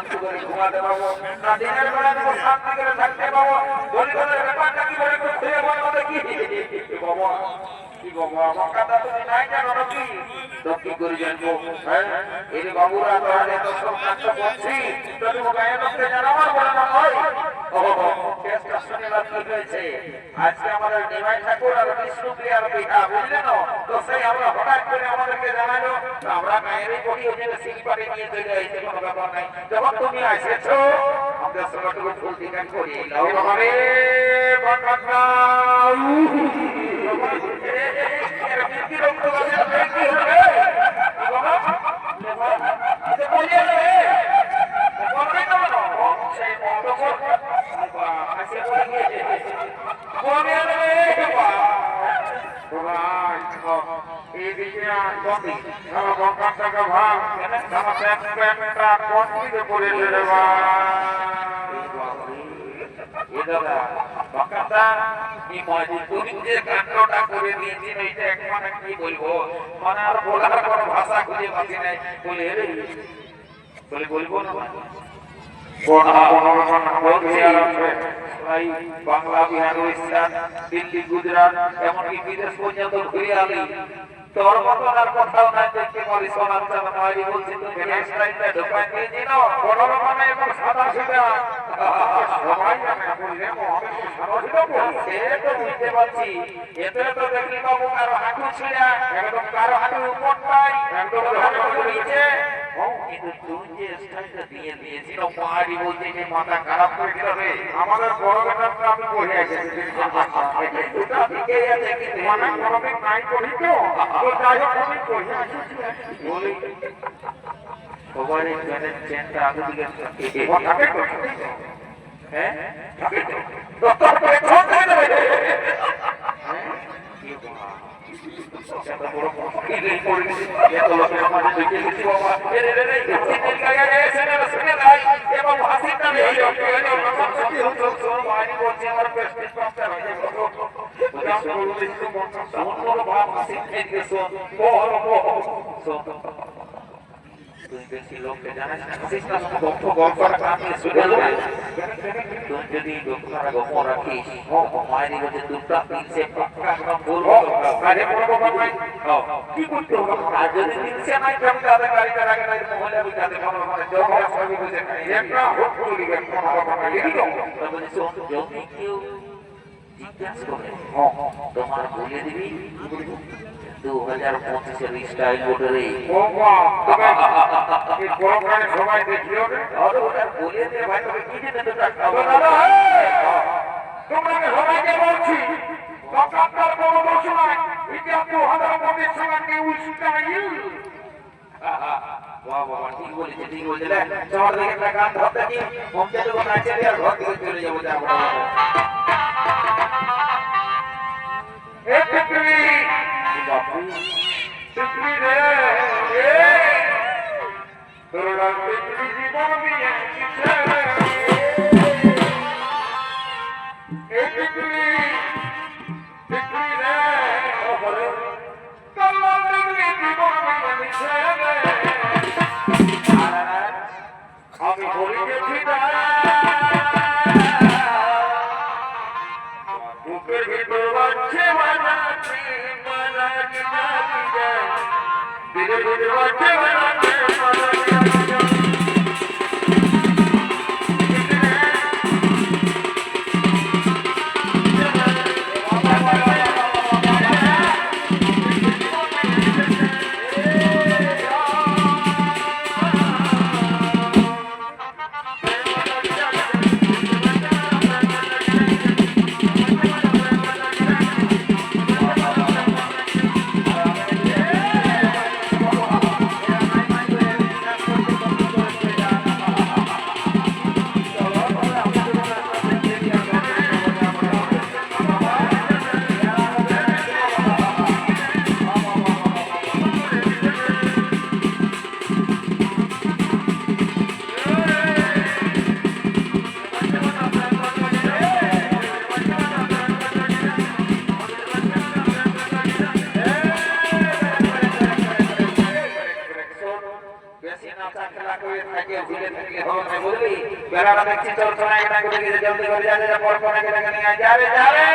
শান্তি করে ঘুমাতে পাবো না দিনের বেলা দেবো শান্তি করে থাকতে পাবো গরিবের ব্যাপারটা কি বলে একটু খুঁজে বলবো দেখি বাবা কি বাবা আমার কথা তুমি নাই জানো নাকি তো কি করে জানবো হ্যাঁ এই বাবুরা তোরা এত সব কাজ করছি তো তুমি গায়ে লোককে জানাবার বলে না হয় কেসটা শনিবার কি হয়েছে আজকে আমাদের নিমাই ঠাকুর আর বিষ্ণুপ্রিয়ার বিহা বুঝলে না তো সেই আমরা হঠাৎ করে আমাদেরকে জানালো আমরা গায়েরই বলি ওই যে সিঁড়িপাড়ে নিয়ে চলে আসছে কোনো ব্যাপার নাই যখন তুমি এসেছো আমাদের সঙ্গে ফুল টিকাট করিয়ে দাও বাবারে ভাষা খুঁজে পাচ্ছি নাই বলে বলবো না বাংলা বিহার উড়িষ্যা দিল্লি গুজরাট এমনকি বিদেশ পর্যন্ত ঘুরে আলি তোর মতন আর কোথাও নাই দেখতে পারি সোনার চামারি বলছি তুমি হেয়ারস্টাইলটা ঢোকায় দিয়েছি না বড় মানে এবং সাদা সিধা সবাই জানে বললে সে তো বুঝতে পারছি এতে তো দেখলি বাবু কারো হাঁটু ছিঁড়া একদম কারো হাঁটু উপরটাই একদম হাঁটু নিচে কিন্তু তুমি যে স্টাইলটা দিয়ে দিয়েছিল মারি বলছে যে মাথা খারাপ করে গেল রে আমাদের বড় ব্যাপারটা আমি বলে এসেছি দুটা দিকেই আছে কিন্তু মানে কোনোদিন নাই করি তো যাই হোক আমি করি বলি সবার এই গানের চেনটা আগে দিকে হ্যাঁ বেশি লোককে জানাস না গল্প শুনে যাবে তুই যদি লোকরা গল্প রাখিস মায়ের কাছে দুটা তিনশে একদম বলবো আরে বলবো ভাই কি করতে হবে আর যদি তিনশে নাই আমি তাদের গাড়িটা রাখে নাই মহিলা বুঝাতে পারবো মানে জব সবই বুঝে একটা হোক করি কোনো কথা লিখি দাও তবে যদি কেউ জিজ্ঞাসা করে তোমার বলে দিবি 2025 স্টাইল বোর্ডের সবাই দেখিও বলে দে ভাই তোকে কি যেতে তোমাকে সবাইকে বলছি সরকার বড় ঘোষণায় এটা 2025 নিউ স্টাইল বাহ বাবা ঠিক বলেছে চর দিকে একটা গান ধরতে কি মমতা তো নাচে আর ঘর থেকে চলে যাবো যাবো এ পৃথিবী পৃথিবী রে তোরা পৃথিবী জীবন দিয়ে এ পৃথিবী পৃথিবী রে তোরা পৃথিবী জীবন দিয়ে আমি বলি গেছি বুকের ভিতর বাজছে বাজাচ্ছে বাজাচ্ছে ধীরে ধীরে বাজছে বাজাচ্ছে বসে থাকলে হবে না বুঝলি বেলাটা দেখছি চলছে না এটা করে গিয়ে জলদি করে যা পর পর আগে টাকা নিয়ে যাবে যাবে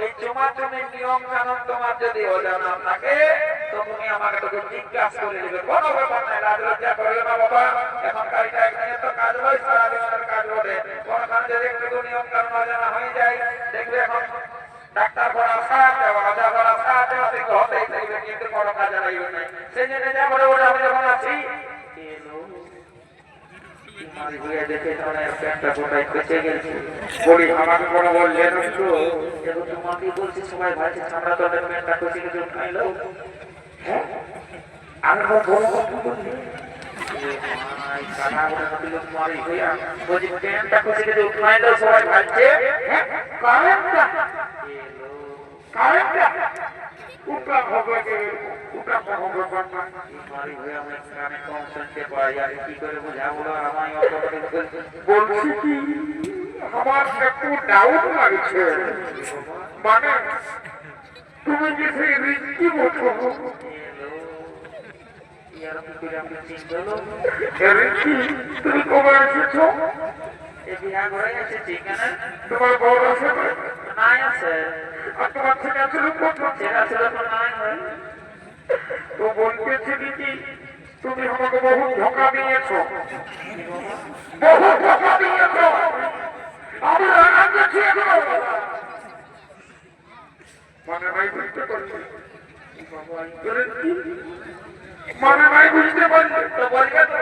এই চুমাচুমির নিয়ম কানুন তোমার যদি অজানা থাকে তো তুমি আমাকে তোকে জিজ্ঞাসা করে দেবে, কোনো ব্যাপার নাই, রাজলজ্জা করিও না বাবা। এখনকার এটা একদিনের তো কাজ হয়, সারা জীবনের কাজ বলে। কোনখানে যদি একটু নিয়ম কানুন অজানা হয়ে যায়, দেখবে এখন ডাক্তার করা সাহায্য রাজা করা সাহায্য হতেই থাকবে, কিন্তু কোনো কাজে লাগবে না। সেই জন্য যা করে ওটা আমি যখন আছি সবাই ভাইছে চামড়া তো প্যান্টটা খুশি কিছু খাইলো। হ্যাঁ আমি সবাই ভাবছে কি করে বুঝাবো বলছি কি আমার একটু ডাউট লাগছে, মানে তুমি যে সেই রিস্কি বলছো তুমি কবে এসেছো? তোমার বড় আছে নাই আছে, আর তোমার ছেলে ছিল ছেলে ছিল নাই হয়। তো বলতেছি কি তুমি আমাকে বহু ধোকা দিয়েছো, বহু ধোকা দিয়েছো। আমি রাগ গেছি মানে ভাই বুঝতে পারছি, মানে ভাই বুঝতে পারছি তো বলবে তো।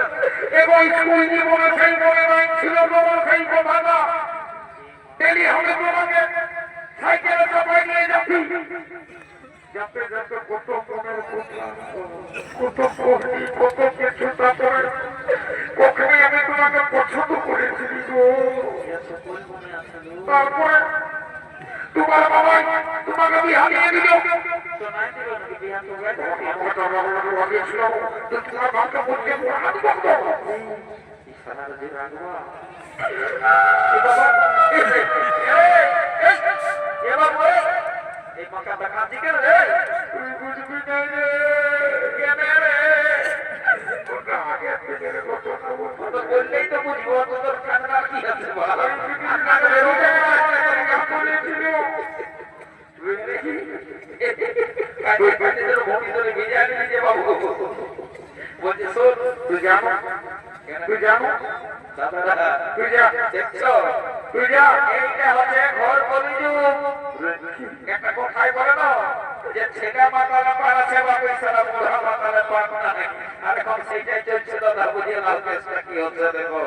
এবং স্কুল জীবনে সেই মনে নাই ছিল তোমার সেই কথা ডেলি হবে তোমাকে সাইকেলে চাপাই নিয়ে যাচ্ছি, যাতে যাতে কত মনের কত কষ্টি কত কিছু। তারপরে ওখানে আমি তোমাকে পছন্দ করেছি গো। তারপরে তোমার বাবা তোমাকে বিহা দিয়ে দিল, তোমার বাবা বলতে এই মাথা দেখা দিকে রে তুই বুঝবি না রে কেন রে ওটা আগে থেকে রে তো বললেই তো বুঝবো তোর কান্না কি আছে ভালো কান্না রে ওটা বলে দিল কাজে কাজে তোর ভূমি ধরে ভিজালি যে বাবু বলছে শোন তুই জানো দাদা তুই যা দেখছো তুই যা এইটা হচ্ছে ঘর কলিযুগ। একটা কথাই বলে না যে ছেলে মাতালে পার আছে বা পয়সারা বুড়া মাতালে পার নাই, আর এখন সেইটাই চলছে দাদা। বুঝিয়ে লাল কেসটা কি হচ্ছে দেখো,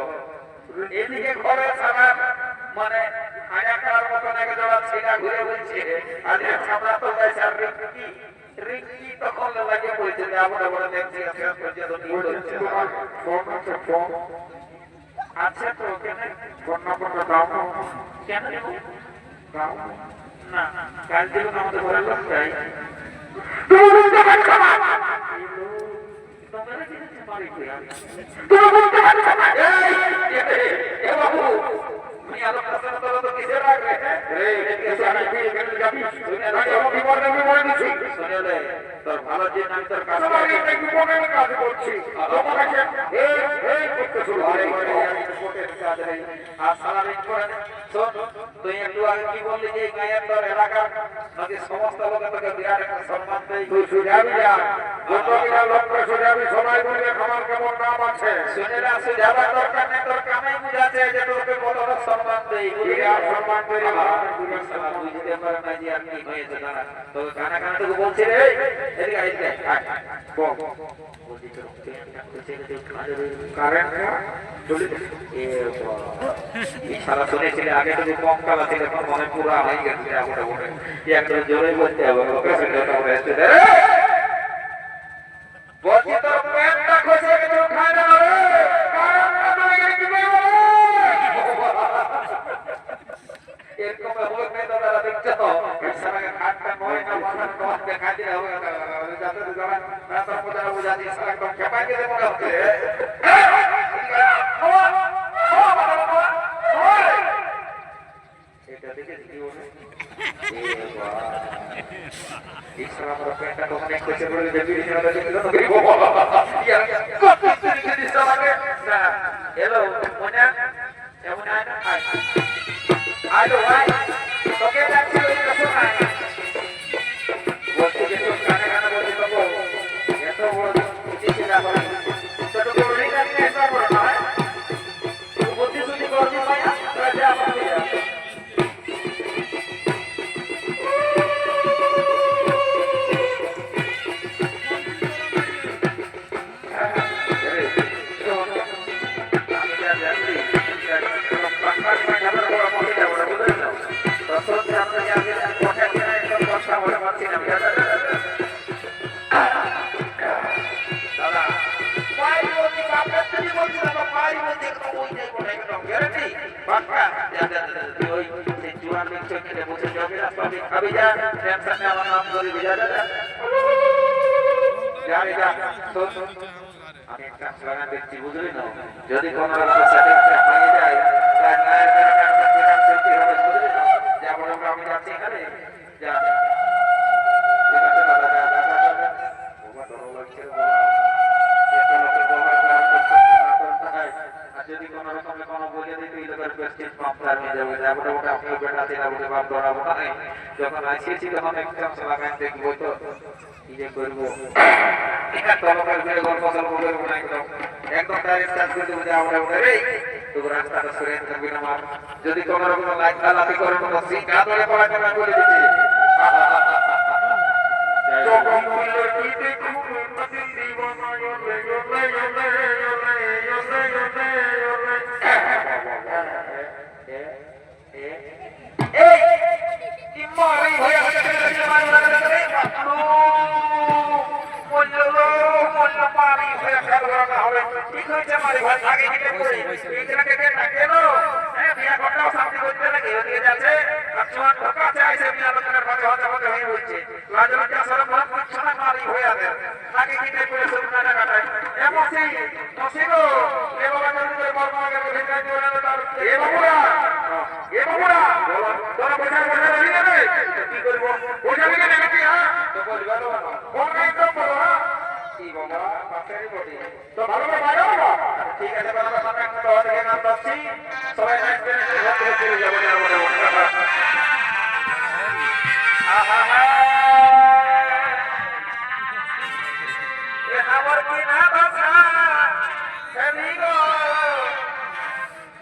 এদিকে ঘরে সারা মানে হাজার মতন এক জোড়া ছেলে ঘুরে বলছে, আর ছাপড়া তো গেছে আর রিঙ্কি তখন লাগে বলছে যে আমরা বড় দেখছি শেষ পর্যন্ত নিয়ে হচ্ছে আচ্ছা তো কেন ফোন নম্বরটা দাও কেন দাও না কাল দিন আমাদের ঘরে লোক চাই তুমি বুঝতে পারছো না তোমরা কি পারি তুমি বুঝতে পারছো না এ বাবু তুমি আলো কাছে তো কিসে রাখবে রে এদিকে আমি কি এখানে যাবি শুনে না আমি বিপদে আমি বলে দিছি শুনে রে তোর ভালো যে আমি তোর কাছে আমি একটা বিপদের কাজ করছি তোমাকে এই করতে শুরু করে আমি বিপদের কাজ নেই আর সারা দিন করে শোন তুই একটু আগে কি বললি যে গায়ের তোর এলাকার নাকি সমস্ত লোকে তোকে বিরাট একটা সম্মান দেয়, তুই সুজাবি যা যত কিনা লোককে সুজাবি সবাই বলবে আমার কেমন নাম আছে শুনে না সুজাবার দরকার নেই, তোর কামেই বুঝাচ্ছে যে তোকে কত সম্মান দেয় সম্মান করে বুঝতে পারে না যে আর কি হয়েছে দাঁড়া তো কানা কানা তোকে বলছে রে এদিকে এদিকে কারেন্ট সারা শুনেছিলে আগে তো কম কালা ছিল মনে পুরা হয়ে গেছে একটা জোরে বলতে হবে বলছি তোর প্যান্টটা খসে গেছে উঠায় না এরকম হোক নাই তো তারা দেখছো সারাকে খাটটা নয় না বাসার তোমার দেখা দিলে হবে যাতে যারা রাস্তার মধ্যে বোঝা দিয়ে সারা একদম খেপাই গেলে মনে হচ্ছে এটা দেখে কি বলে ইসলাম আমরা প্যান্টটা দোকানে কইছে বলে বেবি রিজালা দেখে তো ইয়ার কত লিখে দিছ আমাকে না হ্যালো মোনা এমন আয় না আয় তোকে ডাকছি ওই কথা ফাঁকা তুই ওই জুয়ান লিখছো কেটে বসে যাবি রাস্তা খাবি যা টেনশন নিয়ে আমার নাম ধরে যা যা যা তো আমি একটা স্লোগান দেখছি বুঝলি না যদি কোনো রকম সার্টিফিকেট হয়ে যায় তার নায়ের কাছে চলতে হবে বুঝলি না যা বলে আমি যাচ্ছি এখানে যা ঠিক আছে দাদা যা যা যা ওমা ডর লাগছে এটা লোকের ব্যবহার করার করতে না করতে হয় আর যদি কোনো রকমে কোনো বলে দিই তুই লোকের প্রেস্টিজ কম হয়ে যাবে যা বলে ওটা আপনি বেটা দিলা বলে বাপ ধরাবো না যখন আসিয়েছি তখন একটা স্লোগান দেখবো তো কি যে করবো তলকার ঘুরে গল্প সল্প করবো না একদম ডাইরেক্ট কাজ করে দেবো যে আমরা ওটা রে তবু রাস্তাটা সরে থাকবি না আমার যদি কোনো রকম লাইট লাফি করে কোনো সিট ধরে পড়া কেন করে দিচ্ছি ঠিক আছে সবাই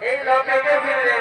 এই লোকে ফিরে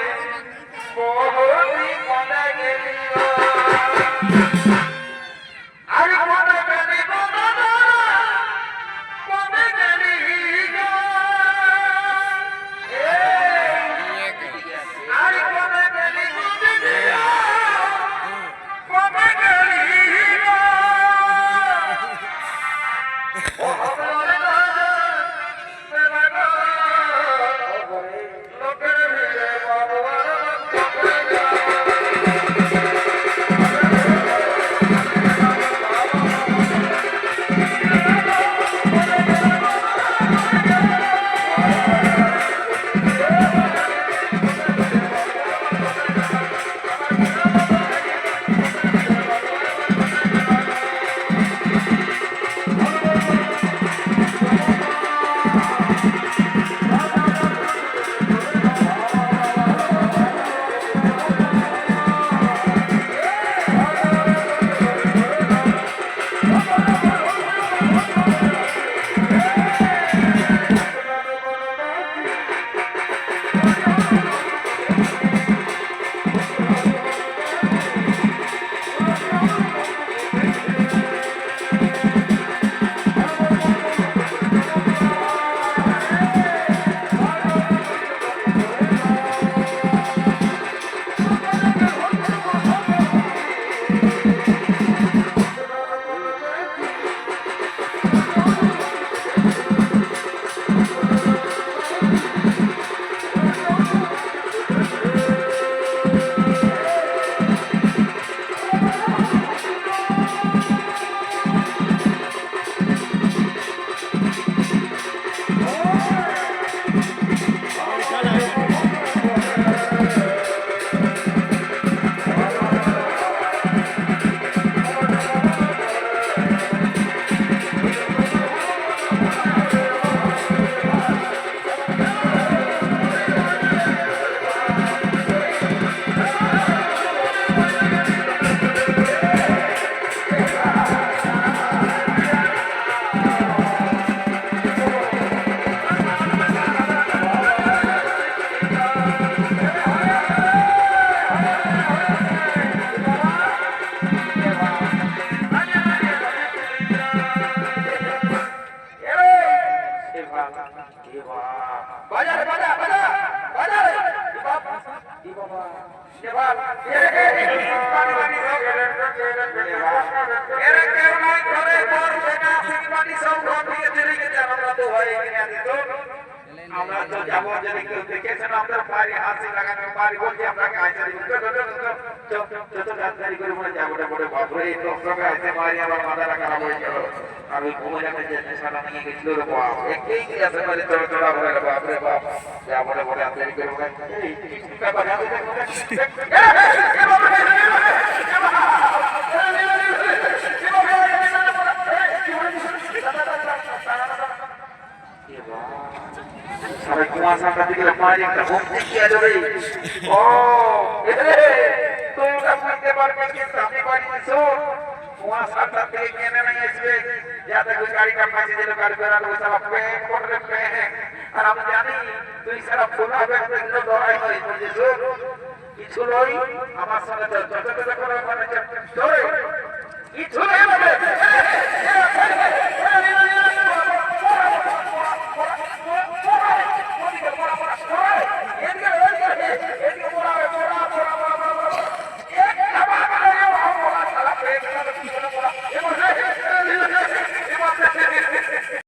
আমরা তো যাবো যদি কেউ দেখেছেন আপনার বাড়ি হাসি লাগানো বাড়ি বলছি আপনাকে আইসা দিব যত রাজধানী করে বলে যাবো বলে বাপরে এই তোকে আইসে মারি আমার মাথাটা খারাপ হয়ে গেল আর ওই ঘুমে যাবে যে নেশাটা নিয়ে গেছিল রে বাপ একই ক্লাসে মানে চড়া চড়া বলে বাপরে বাপ যাবো বলে রাজধানী করে বলে এই কি ব্যাপার সবাই কুয়াশাটা দিকে মারি একটা ঘুম থেকে যাবে ও তুই ওটা বুঝতে পারবি কিন্তু আমি বাড়ি শোন কুয়াশাটা থেকে কেনে নিয়ে আসবে যাতে ওই গাড়িটা ফাঁসি দিলে গাড়ি বেড়ানো সারা প্যান করে প্যান আর আমি জানি তুই সারা ফোন হবে এগুলো দরাই হয় বুঝেছ কিছু নই আমার সঙ্গে যত করে মানে কিছু নেই